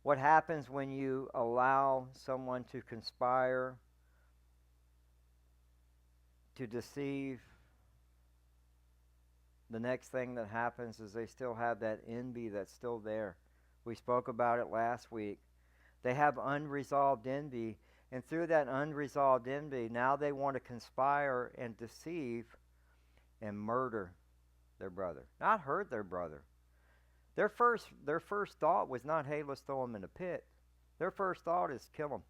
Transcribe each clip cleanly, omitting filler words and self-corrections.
What happens when you allow someone to conspire, to deceive? The next thing that happens is they still have that envy that's still there. We spoke about it last week. They have unresolved envy, and through that unresolved envy, now they want to conspire and deceive and murder their brother. Not hurt their brother. Their first thought was not, hey, let's throw him in a pit. Their first thought is kill him.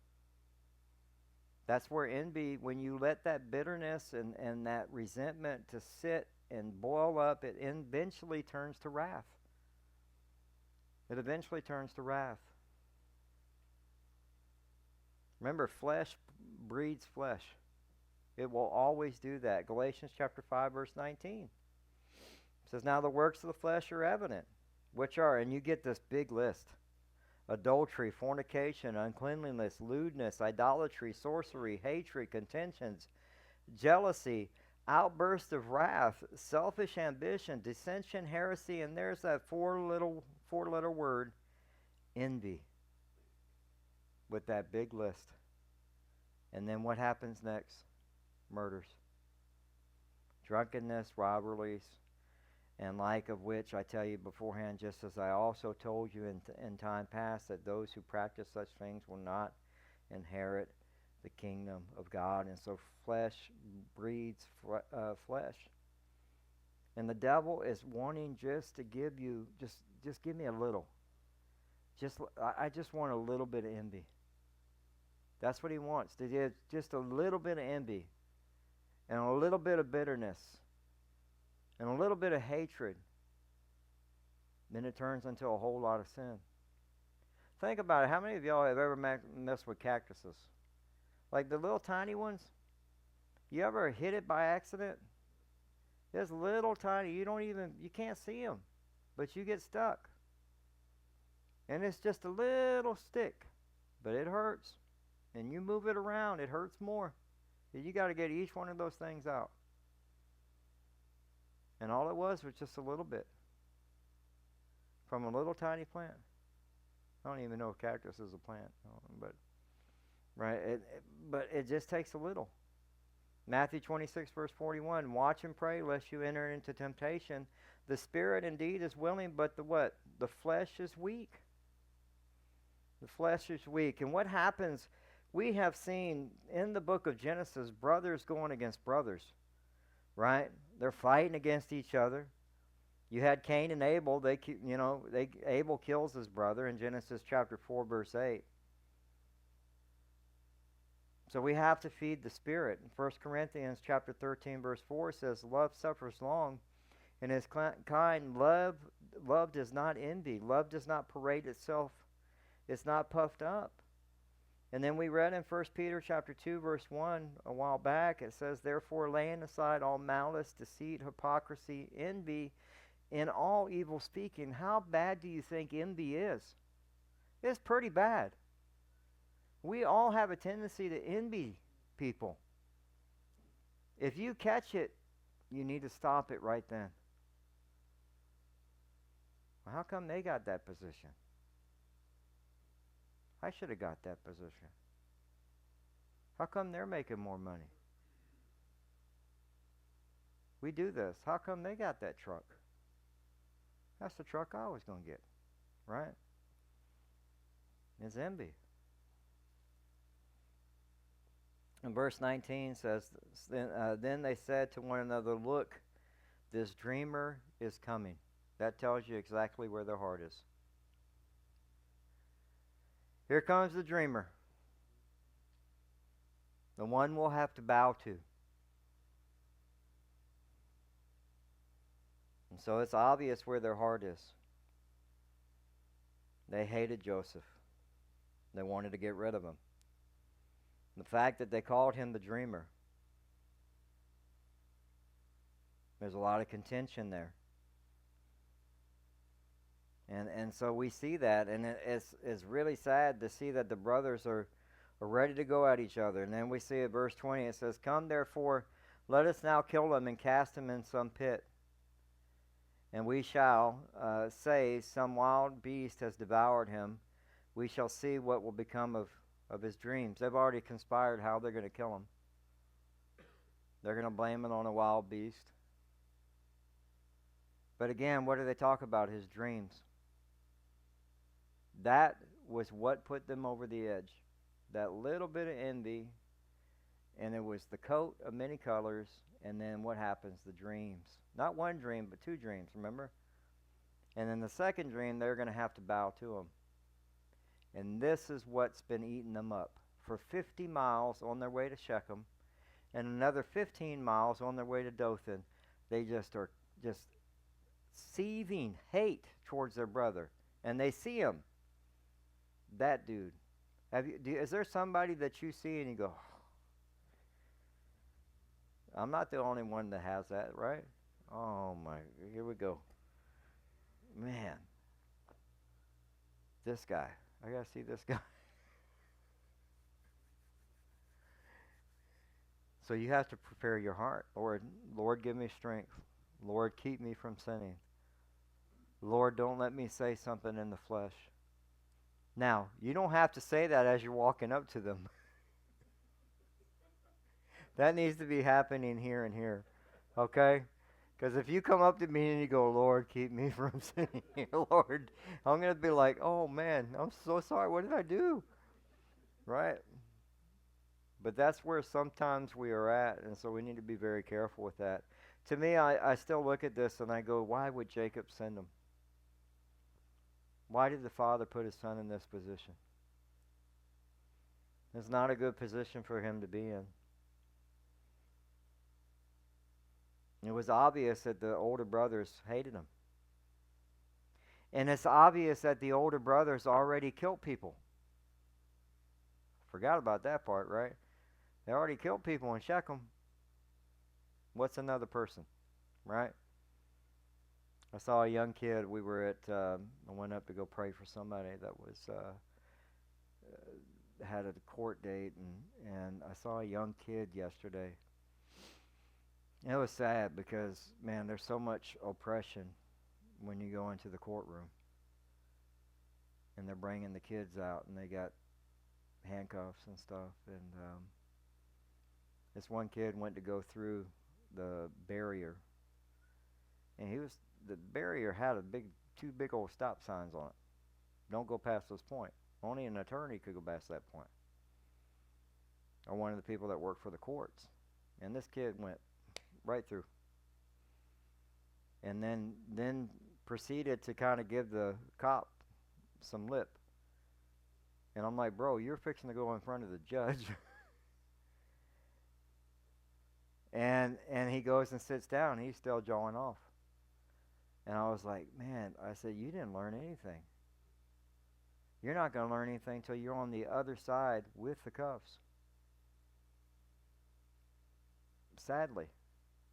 That's where envy, when you let that bitterness and that resentment to sit and boil up, it eventually turns to wrath. It eventually turns to wrath. Remember, flesh breeds flesh. It will always do that. Galatians chapter 5, verse 19. It says, now the works of the flesh are evident, which are, and you get this big list: adultery, fornication, uncleanliness, lewdness, idolatry, sorcery, hatred, contentions, jealousy, outbursts of wrath, selfish ambition, dissension, heresy, and there's that four-letter word, envy, with that big list. And then what happens next? Murders, drunkenness, robberies, and like of which I tell you beforehand, just as I also told you in time past, that those who practice such things will not inherit the kingdom of God. And so flesh breeds flesh. And the devil is wanting just to give you, just give me a little. I just want a little bit of envy. That's what he wants. To give just a little bit of envy and a little bit of bitterness and a little bit of hatred. Then it turns into a whole lot of sin. Think about it. How many of y'all have ever messed with cactuses? Like the little tiny ones? You ever hit it by accident? It's little tiny. You can't see them, but you get stuck. And it's just a little stick, but it hurts. And you move it around, it hurts more. You got to get each one of those things out. And all it was just a little bit from a little tiny plant. I don't even know if cactus is a plant, but right. But it just takes a little. Matthew 26, verse 41, watch and pray lest you enter into temptation. The spirit indeed is willing, but the what? The flesh is weak. The flesh is weak. And what happens, we have seen in the book of Genesis, brothers going against brothers, right? They're fighting against each other. You had Cain and Abel. Abel kills his brother in Genesis chapter 4, verse 8. So we have to feed the Spirit. 1 Corinthians chapter 13, verse 4 says, love suffers long and is kind. Love does not envy. Love does not parade itself. It's not puffed up. And then we read in 1 Peter chapter 2, verse 1 a while back, it says, therefore laying aside all malice, deceit, hypocrisy, envy, and all evil speaking. How bad do you think envy is? It's pretty bad. We all have a tendency to envy people. If you catch it, you need to stop it right then. Well, how come they got that position? I should have got that position. How come they're making more money? We do this. How come they got that truck? That's the truck I was going to get, right? It's envy. And verse 19 says, then they said to one another, look, this dreamer is coming. That tells you exactly where their heart is. Here comes the dreamer. The one we'll have to bow to. And so it's obvious where their heart is. They hated Joseph. They wanted to get rid of him. The fact that they called him the dreamer, there's a lot of contention there. And so we see that, and it's really sad to see that the brothers are ready to go at each other. And then we see at verse 20, it says, come therefore, let us now kill him and cast him in some pit. And we shall say, some wild beast has devoured him. We shall see what will become of his dreams. They've already conspired how they're going to kill him. They're going to blame it on a wild beast. But again, what do they talk about? His dreams. That was what put them over the edge. That little bit of envy, and it was the coat of many colors, and then what happens? The dreams. Not one dream, but two dreams, remember? And in the second dream, they're going to have to bow to him. And this is what's been eating them up. For 50 miles on their way to Shechem, and another 15 miles on their way to Dothan, they just are just seething hate towards their brother. And they see him. That dude. Is there somebody that you see and you go, I'm not the only one that has that, right? Oh my, here we go. Man. This guy. I got to see this guy. So you have to prepare your heart. Lord, give me strength. Lord, keep me from sinning. Lord, don't let me say something in the flesh. Now, you don't have to say that as you're walking up to them. That needs to be happening here and here. Okay? Because if you come up to me and you go, Lord, keep me from sinning. Lord, I'm going to be like, oh man, I'm so sorry. What did I do? Right? But that's where sometimes we are at, and so we need to be very careful with that. To me, I still look at this and I go, why would Jacob send him? Why did the father put his son in this position? It's not a good position for him to be in. It was obvious that the older brothers hated him. And it's obvious that the older brothers already killed people. Forgot about that part, right? They already killed people in Shechem. What's another person, right? I saw a young kid. We were at, I went up to go pray for somebody that was, had a court date, and I saw a young kid yesterday. And it was sad because, man, there's so much oppression when you go into the courtroom. And they're bringing the kids out, and they got handcuffs and stuff, and this one kid went to go through the barrier, and the barrier had two big old stop signs on it. Don't go past those points. Only an attorney could go past that point, or one of the people that work for the courts. And this kid went right through, and then proceeded to kind of give the cop some lip. And I'm like, bro, you're fixing to go in front of the judge. And he goes and sits down. He's still jawing off. And I was like, man, I said, you didn't learn anything. You're not going to learn anything until you're on the other side with the cuffs. Sadly.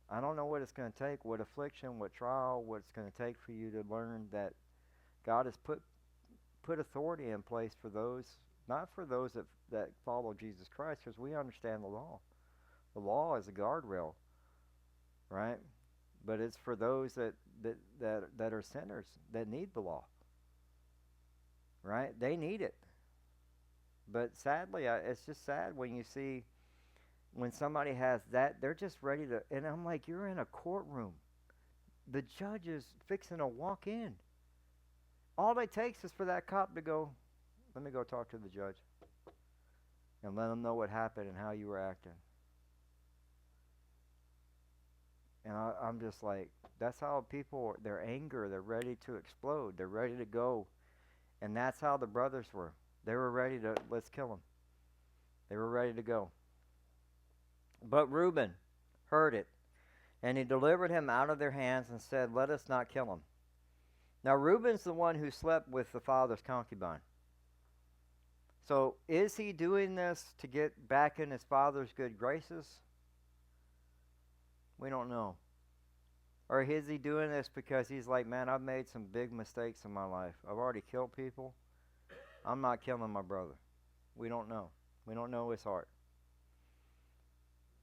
I don't know what it's going to take, what affliction, what trial, what it's going to take for you to learn that God has put authority in place for those, not for those that follow Jesus Christ, because we understand the law. The law is a guardrail, right? But it's for those that are sinners, that need the law, right? They need it. But sadly, it's just sad when you see when somebody has that, they're just ready to, and I'm like, you're in a courtroom. The judge is fixing to walk in. All it takes is for that cop to go, let me go talk to the judge and let him know what happened and how you were acting. And I'm just like, that's how people, their anger, they're ready to explode. They're ready to go. And that's how the brothers were. They were ready to, let's kill him. They were ready to go. But Reuben heard it, and he delivered him out of their hands and said, let us not kill him. Now Reuben's the one who slept with the father's concubine. So is he doing this to get back in his father's good graces? We don't know. Or is he doing this because he's like, man, I've made some big mistakes in my life. I've already killed people. I'm not killing my brother. We don't know. We don't know his heart.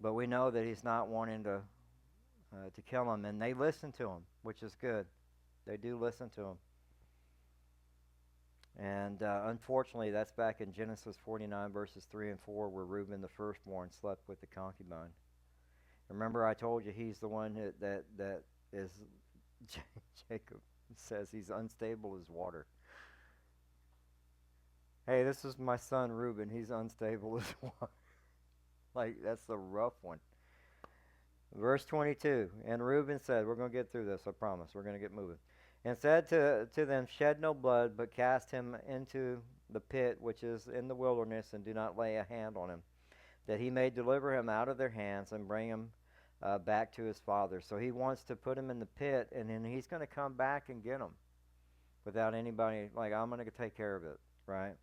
But we know that he's not wanting to kill him. And they listen to him, which is good. They do listen to him. And unfortunately, that's back in Genesis 49, verses 3 and 4, where Reuben, the firstborn, slept with the concubine. Remember, I told you he's the one that is, Jacob says he's unstable as water. Hey, this is my son Reuben. He's unstable as water. Like, that's a rough one. Verse 22, and Reuben said, we're going to get through this, I promise. We're going to get moving. And said to them, shed no blood, but cast him into the pit which is in the wilderness, and do not lay a hand on him, that he may deliver him out of their hands and bring him back to his father. So he wants to put him in the pit, and then he's going to come back and get him without anybody, like, I'm going to take care of it, right?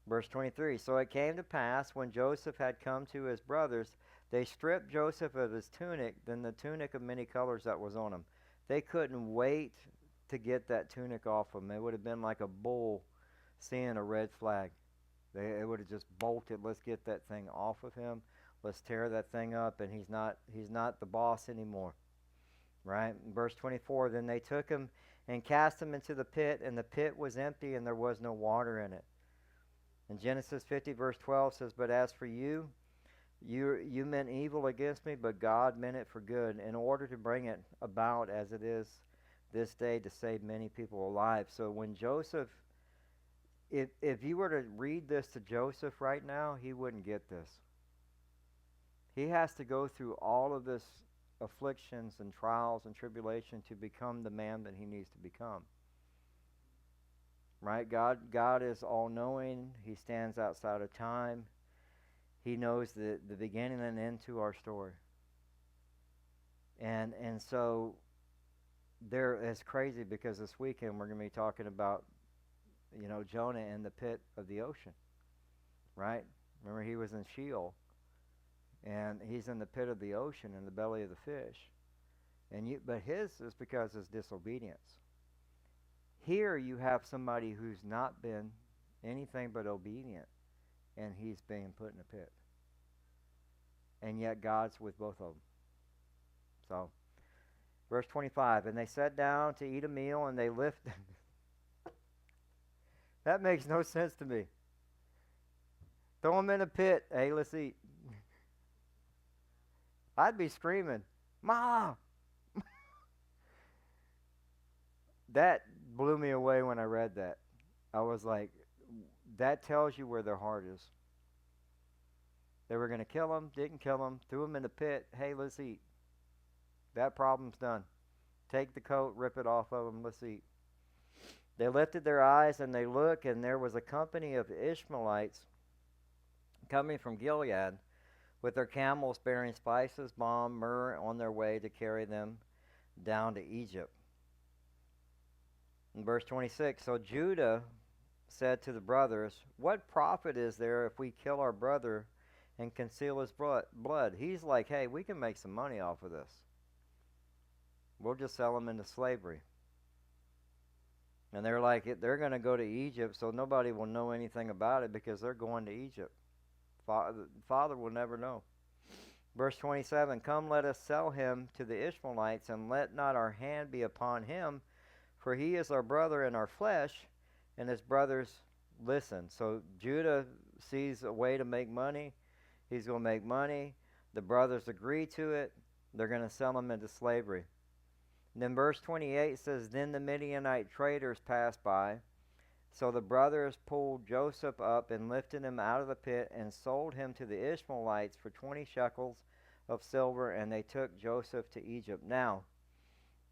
Verse 23, so it came to pass when Joseph had come to his brothers, they stripped Joseph of his tunic, then the tunic of many colors that was on him. They couldn't wait to get that tunic off him. It would have been like a bull seeing a red flag. It would have just bolted, let's get that thing off of him. Let's tear that thing up, and he's not the boss anymore. Right? In verse 24, then they took him and cast him into the pit, and the pit was empty, and there was no water in it. And Genesis 50, verse 12 says, but as for you meant evil against me, but God meant it for good, in order to bring it about as it is this day, to save many people alive. So when Joseph, if you were to read this to Joseph right now, he wouldn't get this. He has to go through all of this afflictions and trials and tribulation to become the man that he needs to become. Right? God is all-knowing. He stands outside of time. He knows the beginning and end to our story. And so it's crazy because this weekend we're going to be talking about, Jonah in the pit of the ocean. Right? Remember, he was in Sheol. And he's in the pit of the ocean, in the belly of the fish. But his is because of his disobedience. Here you have somebody who's not been anything but obedient, and he's being put in a pit. And yet God's with both of them. So, verse 25, and they sat down to eat a meal, and they lifted. That makes no sense to me. Throw them in a pit. Hey, let's eat. I'd be screaming, Mom! That blew me away when I read that. I was like, that tells you where their heart is. They were going to kill him, didn't kill him, threw him in the pit. Hey, let's eat. That problem's done. Take the coat, rip it off of him, let's eat. They lifted their eyes and they looked, and there was a company of Ishmaelites coming from Gilead with their camels bearing spices, balm, myrrh on their way to carry them down to Egypt. In verse 26, so Judah said to the brothers, what profit is there if we kill our brother and conceal his blood? He's like, hey, we can make some money off of this. We'll just sell him into slavery. And they're like, they're going to go to Egypt, so nobody will know anything about it because they're going to Egypt. Father will never know. Verse 27, come, let us sell him to the Ishmaelites, and let not our hand be upon him, for he is our brother in our flesh. And his brothers listen. So Judah sees a way to make money. He's going to make money. The brothers agree to it. They're going to sell him into slavery. And then verse 28 says, then the Midianite traders passed by. So the brothers pulled Joseph up and lifted him out of the pit and sold him to the Ishmaelites for 20 shekels of silver, and they took Joseph to Egypt. Now,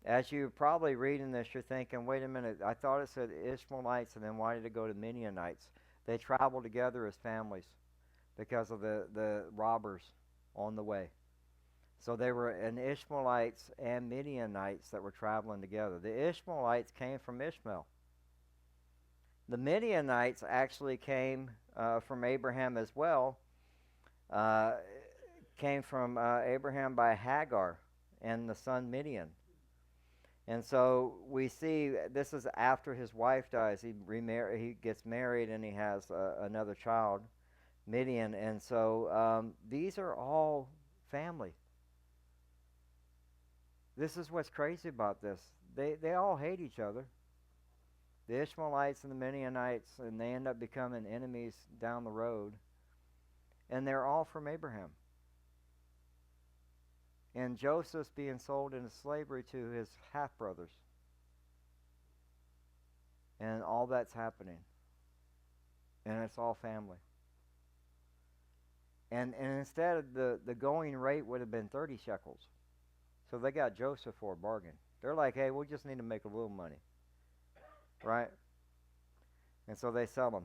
as you're probably reading this, you're thinking, wait a minute, I thought it said Ishmaelites, and then why did it go to Midianites? They traveled together as families because of the robbers on the way. So they were an Ishmaelites and Midianites that were traveling together. The Ishmaelites came from Ishmael. The Midianites actually came from Abraham as well. Came from Abraham by Hagar and the son Midian. And so we see this is after his wife dies. He gets married and he has another child, Midian. And so these are all family. This is what's crazy about this. They all hate each other. The Ishmaelites and the Midianites, and they end up becoming enemies down the road. And they're all from Abraham. And Joseph's being sold into slavery to his half-brothers. And all that's happening. And it's all family. And instead of the going rate would have been 30 shekels. So they got Joseph for a bargain. They're like, hey, we just need to make a little money. Right? And so they sell him.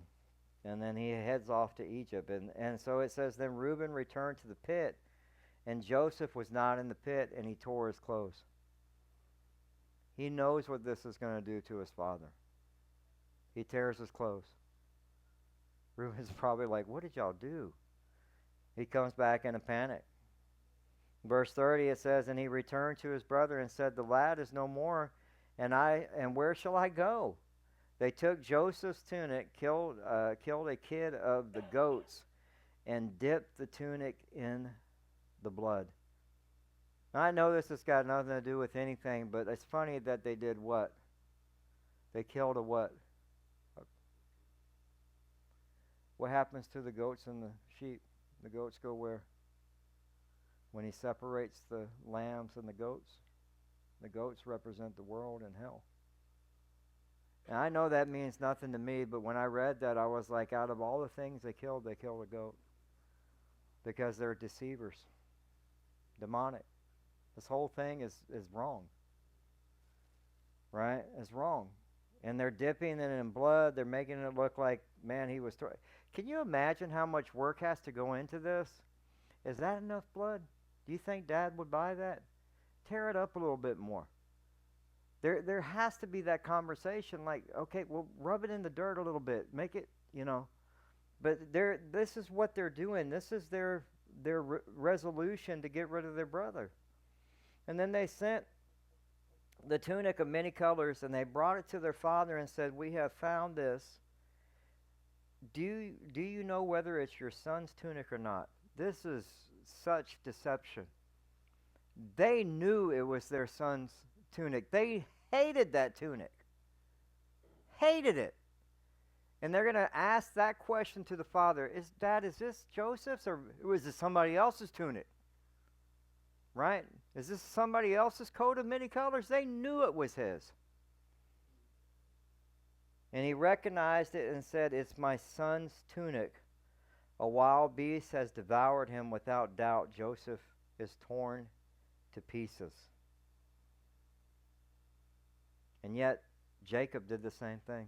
And then he heads off to Egypt. And so it says, then Reuben returned to the pit, and Joseph was not in the pit, and he tore his clothes. He knows what this is going to do to his father. He tears his clothes. Reuben's probably like, what did y'all do? He comes back in a panic. Verse 30, it says, and he returned to his brother and said, the lad is no more, and where shall I go? They took Joseph's tunic, killed a kid of the goats, and dipped the tunic in the blood. Now, I know this has got nothing to do with anything, but it's funny that they did what? They killed a what? What happens to the goats and the sheep? The goats go where? When he separates the lambs and the goats represent the world and hell. And I know that means nothing to me, but when I read that, I was like, out of all the things they killed a goat. Because they're deceivers. Demonic. This whole thing is wrong. Right? It's wrong. And they're dipping it in blood. They're making it look like, man, he was... Can you imagine how much work has to go into this? Is that enough blood? Do you think Dad would buy that? Tear it up a little bit more. There has to be that conversation like, okay, well, rub it in the dirt a little bit. Make it, But this is what they're doing. This is their resolution to get rid of their brother. And then they sent the tunic of many colors, and they brought it to their father and said, we have found this. Do you know whether it's your son's tunic or not? This is such deception. They knew it was their son's tunic. They hated that tunic. Hated it. And they're going to ask that question to the father. Is this Joseph's, or was it somebody else's tunic? Right? Is this somebody else's coat of many colors? They knew it was his. And he recognized it and said, it's my son's tunic. A wild beast has devoured him. Without doubt, Joseph is torn to pieces. And yet, Jacob did the same thing.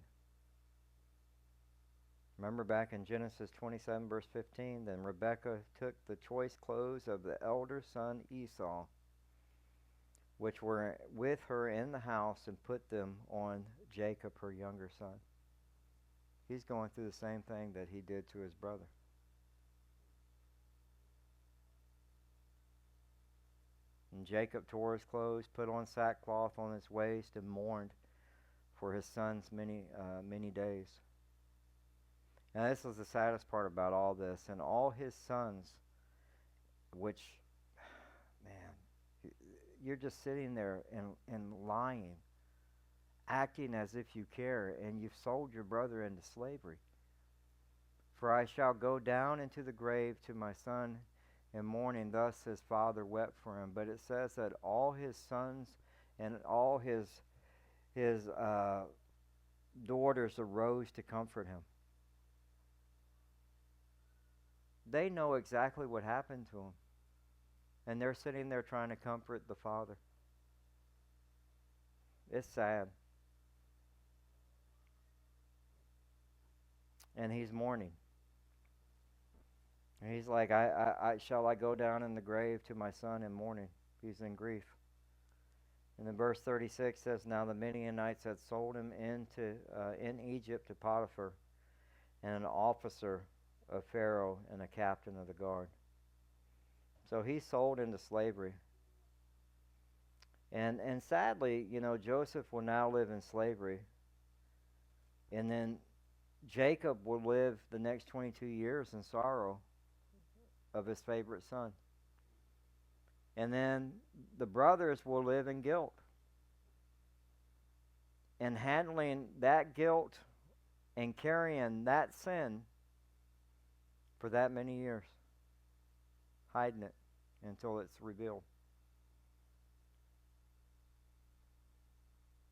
Remember back in Genesis 27, verse 15, then Rebekah took the choice clothes of the elder son Esau, which were with her in the house, and put them on Jacob, her younger son. He's going through the same thing that he did to his brother. And Jacob tore his clothes, put on sackcloth on his waist, and mourned for his sons many days. Now this was the saddest part about all this. And all his sons, which, man, you're just sitting there and lying, acting as if you care, and you've sold your brother into slavery. For I shall go down into the grave to my son in mourning. Thus his father wept for him. But it says that all his sons and all his daughters arose to comfort him. They know exactly what happened to him. And they're sitting there trying to comfort the father. It's sad. And he's mourning. And he's like, shall I go down in the grave to my son in mourning? He's in grief. And then verse 36 says, now the Midianites had sold him in Egypt to Potiphar, and an officer of Pharaoh and a captain of the guard. So he's sold into slavery. And sadly, Joseph will now live in slavery. And then Jacob will live the next 22 years in sorrow of his favorite son. And then the brothers will live in guilt. and handling that guilt and carrying that sin for that many years, hiding it until it's revealed.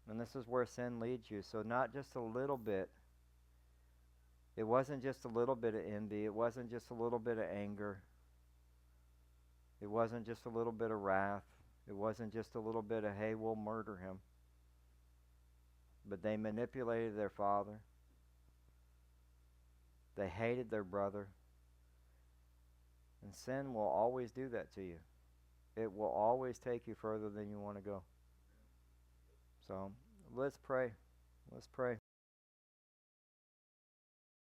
And this is where sin leads you. So not just a little bit. It wasn't just a little bit of envy. It wasn't just a little bit of anger. It wasn't just a little bit of wrath. It wasn't just a little bit of, hey, we'll murder him. But they manipulated their father. They hated their brother. And sin will always do that to you. It will always take you further than you want to go. So let's pray. Let's pray.